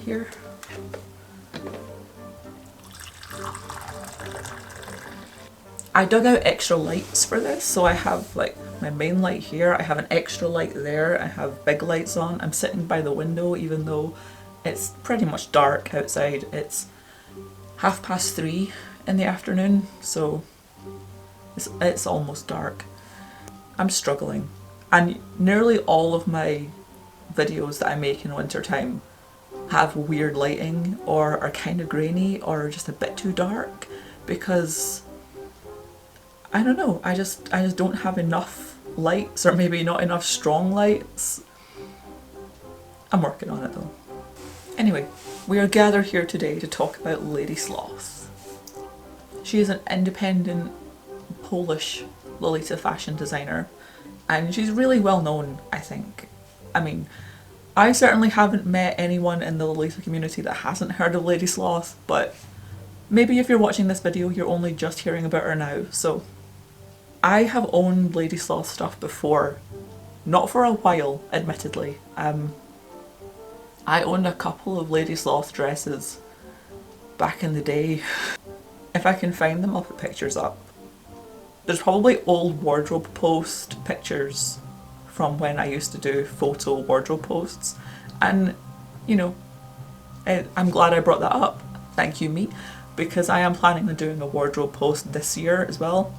here. I dug out extra lights for this, so I have like my main light here, I have an extra light there, I have big lights on. I'm sitting by the window even though it's pretty much dark outside. It's 3:30 in the afternoon, so it's almost dark. I'm struggling, and nearly all of my videos that I make in winter time have weird lighting or are kind of grainy or just a bit too dark because I don't know, I just don't have enough lights, or maybe not enough strong lights. I'm working on it though. Anyway, we are gathered here today to talk about LadySloth. She is an independent Polish Lolita fashion designer, and she's really well known, I think. I mean, I certainly haven't met anyone in the Lolita community that hasn't heard of LadySloth, but maybe if you're watching this video you're only just hearing about her now. So I have owned LadySloth stuff before, not for a while admittedly. I owned a couple of LadySloth dresses back in the day. If I can find them, I'll put pictures up. There's probably old wardrobe post pictures from when I used to do photo wardrobe posts, and you know, I'm glad I brought that up, thank you me, because I am planning on doing a wardrobe post this year as well,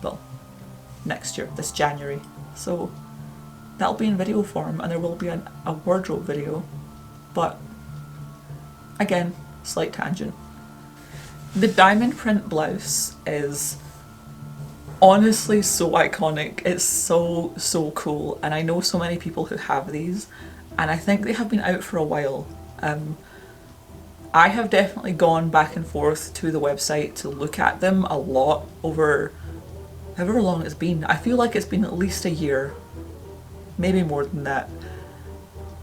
next year, this January, so that'll be in video form and there will be a wardrobe video. But again, slight tangent. The diamond print blouse is honestly so iconic. It's so cool, and I know so many people who have these, and I think they have been out for a while. I have definitely gone back and forth to the website to look at them a lot over however long it's been. I feel like it's been at least a year, maybe more than that,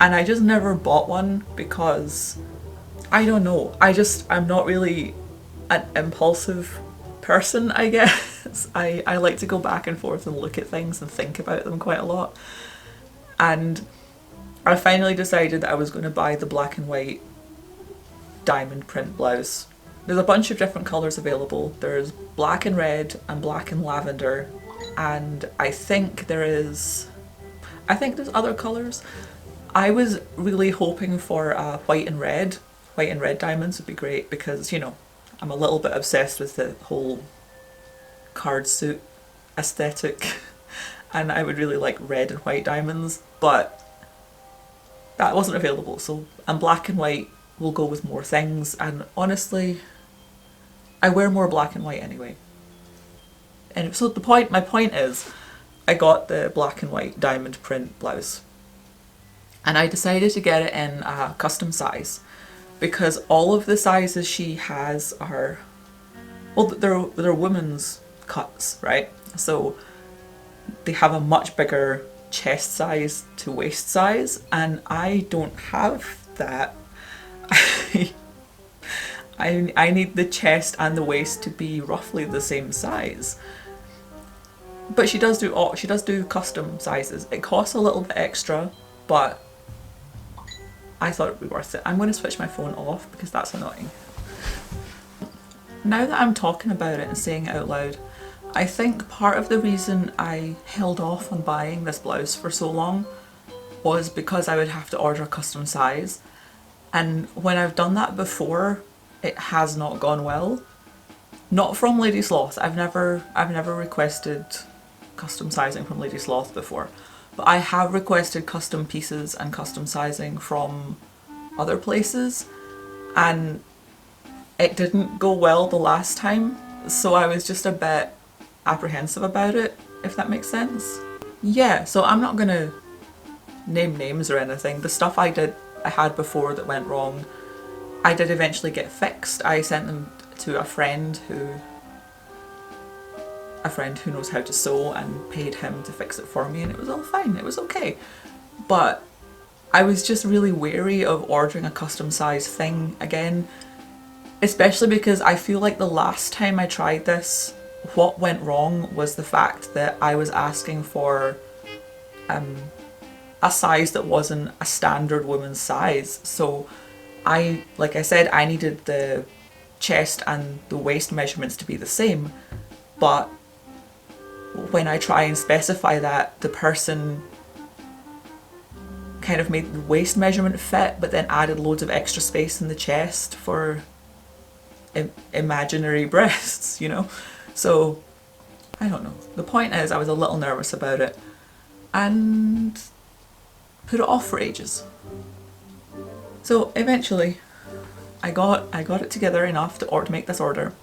and I just never bought one because I don't know, I'm not really an impulsive person, I guess. I like to go back and forth and look at things and think about them quite a lot, and I finally decided that I was going to buy the black and white diamond print blouse. There's a bunch of different colours available. There's black and red and black and lavender, and I think there's other colours. I was really hoping for white and red. White and red diamonds would be great because, you know, I'm a little bit obsessed with the whole card suit aesthetic and I would really like red and white diamonds, but that wasn't available, and black and white will go with more things, and honestly I wear more black and white anyway. And so my point is, I got the black and white diamond print blouse and I decided to get it in a custom size because all of the sizes she has are, well, they're women's cuts, right? So they have a much bigger chest size to waist size, and I don't have that. I need the chest and the waist to be roughly the same size. But she does do custom sizes. It costs a little bit extra, but I thought it'd be worth it. I'm going to switch my phone off because that's annoying. Now that I'm talking about it and saying it out loud, I think part of the reason I held off on buying this blouse for so long was because I would have to order a custom size, and when I've done that before it has not gone well. Not from LadySloth. I've never requested custom sizing from LadySloth before, but I have requested custom pieces and custom sizing from other places, and it didn't go well the last time, so I was just a bit apprehensive about it, if that makes sense. Yeah, so I'm not gonna name names or anything. The stuff I had before that went wrong, I did eventually get fixed. I sent them to a friend who knows how to sew and paid him to fix it for me, and it was all fine, it was okay. But I was just really wary of ordering a custom size thing again, especially because I feel like the last time I tried this, what went wrong was the fact that I was asking for a size that wasn't a standard woman's size. So like I said, I needed the chest and the waist measurements to be the same, but when I try and specify that, the person kind of made the waist measurement fit, but then added loads of extra space in the chest for imaginary breasts, you know? So, I don't know. The point is, I was a little nervous about it and put it off for ages. So eventually, I got it together enough to make this order,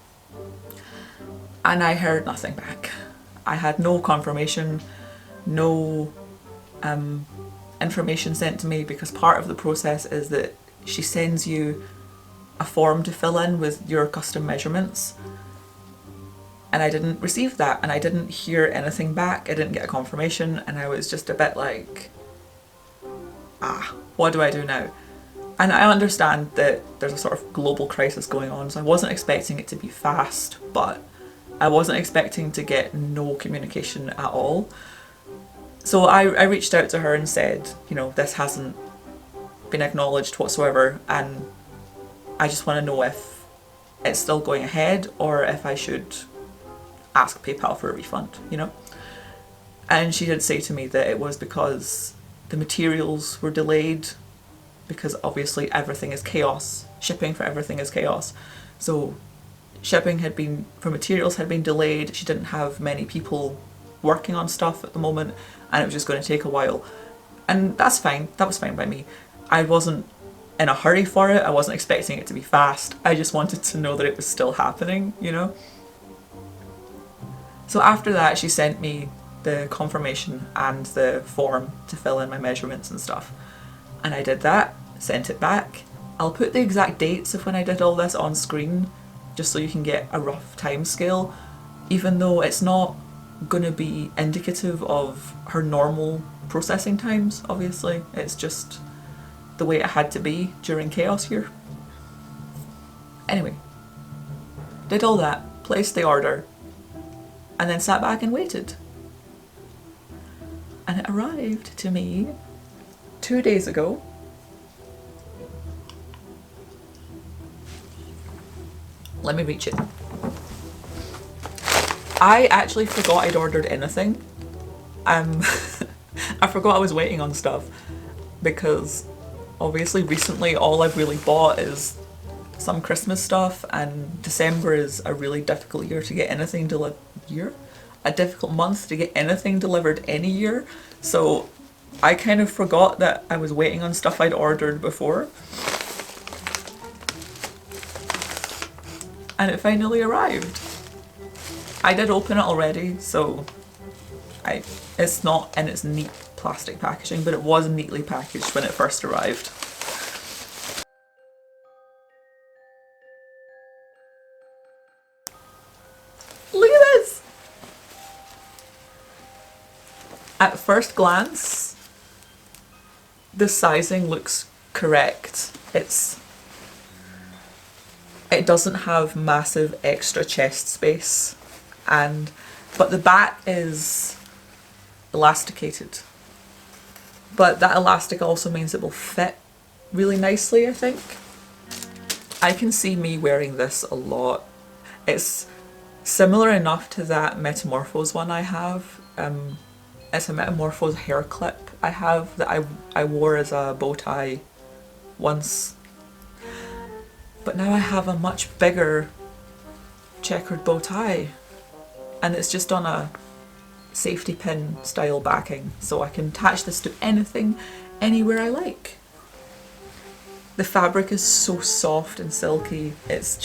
and I heard nothing back. I had no confirmation, no information sent to me, because part of the process is that she sends you a form to fill in with your custom measurements, and I didn't receive that, and I didn't hear anything back. I didn't get a confirmation, and I was just a bit like, what do I do now? And I understand that there's a sort of global crisis going on, so I wasn't expecting it to be fast, but I wasn't expecting to get no communication at all. So I reached out to her and said, you know, this hasn't been acknowledged whatsoever, and I just want to know if it's still going ahead or if I should ask PayPal for a refund, you know? And she did say to me that it was because the materials were delayed, because obviously everything is chaos. Shipping for everything is chaos. So shipping for materials had been delayed. She didn't have many people working on stuff at the moment, and it was just going to take a while. And that's fine. That was fine by me. I wasn't in a hurry for it. I wasn't expecting it to be fast. I just wanted to know that it was still happening, you know? So after that, she sent me the confirmation and the form to fill in my measurements and stuff. And I did that, sent it back. I'll put the exact dates of when I did all this on screen, just so you can get a rough time scale, even though it's not going to be indicative of her normal processing times, obviously. It's just the way it had to be during chaos here. Anyway, did all that, placed the order, and then sat back and waited. And it arrived to me 2 days ago. Let me reach it. I actually forgot I'd ordered anything. I forgot I was waiting on stuff, because obviously recently all I've really bought is some Christmas stuff, and December is a really difficult year to get anything delivered. A difficult month to get anything delivered any year. So I kind of forgot that I was waiting on stuff I'd ordered before. And it finally arrived. I did open it already, so it's not in its neat plastic packaging, but it was neatly packaged when it first arrived. Look at this! At first glance, the sizing looks correct. It doesn't have massive extra chest space, but the back is elasticated. But that elastic also means it will fit really nicely, I think. I can see me wearing this a lot. It's similar enough to that Metamorphose one I have. It's a Metamorphose hair clip I have that I wore as a bow tie once. But now I have a much bigger checkered bow tie, and it's just on a safety pin style backing, so I can attach this to anything, anywhere I like. The fabric is so soft and silky. It's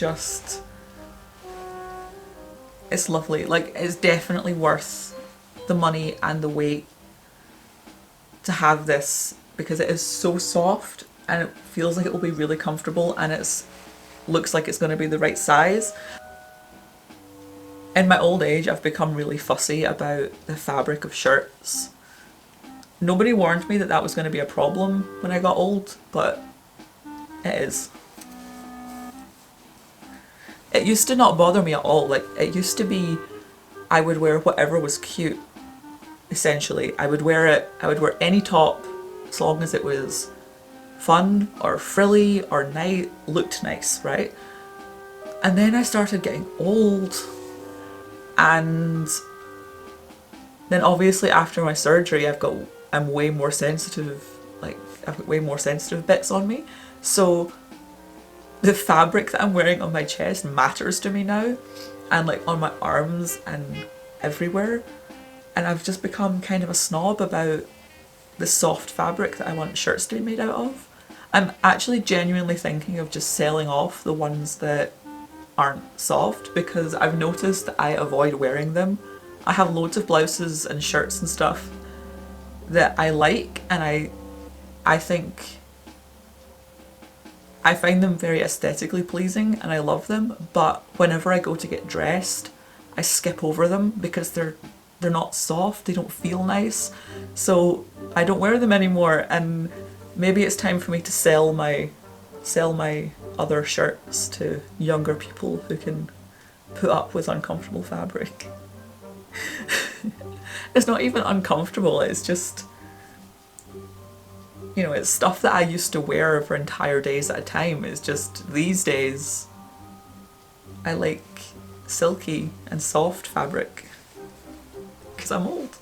lovely. Like, it's definitely worth the money and the wait to have this, because it is so soft and it feels like it will be really comfortable, and looks like it's going to be the right size. In my old age, I've become really fussy about the fabric of shirts. Nobody warned me that that was going to be a problem when I got old, but it is. It used to not bother me at all. Like, it used to be, I would wear whatever was cute, essentially. I would wear any top as long as it was fun or frilly or looked nice, right? And then I started getting old, and then obviously after my surgery I'm way more sensitive, like I've got way more sensitive bits on me, so the fabric that I'm wearing on my chest matters to me now, and like on my arms and everywhere, and I've just become kind of a snob about the soft fabric that I want shirts to be made out of. I'm actually genuinely thinking of just selling off the ones that aren't soft, because I've noticed that I avoid wearing them. I have loads of blouses and shirts and stuff that I like, and I think I find them very aesthetically pleasing and I love them, but whenever I go to get dressed I skip over them because they're not soft, they don't feel nice, so I don't wear them anymore. And maybe it's time for me to sell my other shirts to younger people who can put up with uncomfortable fabric. It's not even uncomfortable, it's just, you know, it's stuff that I used to wear for entire days at a time. It's just these days I like silky and soft fabric because I'm old.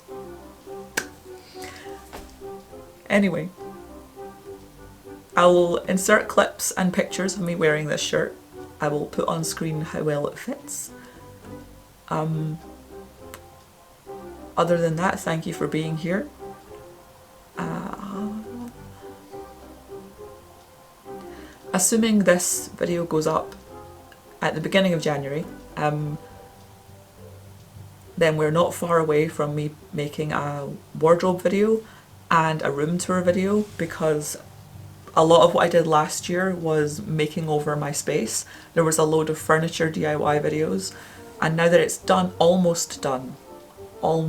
Anyway, I will insert clips and pictures of me wearing this shirt. I will put on screen how well it fits. Other than that, thank you for being here. Assuming this video goes up at the beginning of January, then we're not far away from me making a wardrobe video and a room tour video, because a lot of what I did last year was making over my space. There was a load of furniture DIY videos, and now that it's done, almost done, I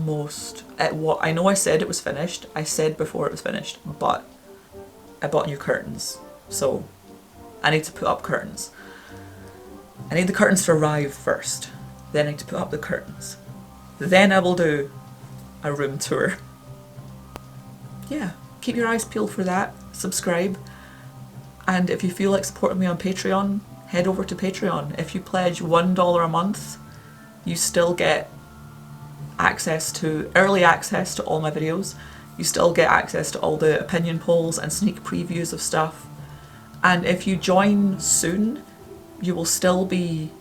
know I said it was finished, I said before it was finished, but I bought new curtains, so I need to put up curtains. I need the curtains to arrive first, then I need to put up the curtains. Then I will do a room tour. Yeah, keep your eyes peeled for that, subscribe, and if you feel like supporting me on Patreon, head over to Patreon. If you pledge $1 a month, you still get early access to all my videos. You still get access to all the opinion polls and sneak previews of stuff. And if you join soon, you will still be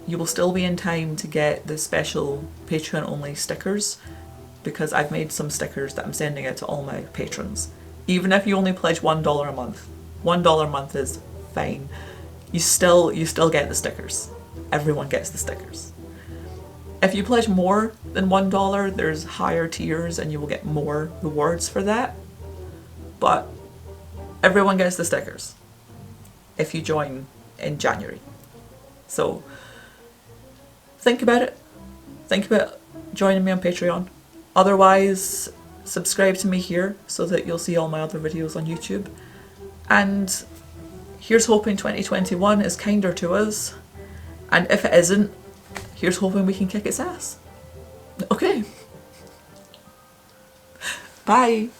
in time to get the special Patreon only stickers, because I've made some stickers that I'm sending out to all my patrons. Even if you only pledge $1 a month. $1 a month is fine. You still get the stickers. Everyone gets the stickers. If you pledge more than $1, there's higher tiers and you will get more rewards for that. But everyone gets the stickers if you join in January. So think about it. Think about joining me on Patreon. Otherwise, subscribe to me here so that you'll see all my other videos on YouTube. And here's hoping 2021 is kinder to us. And if it isn't, here's hoping we can kick its ass. Okay. Bye.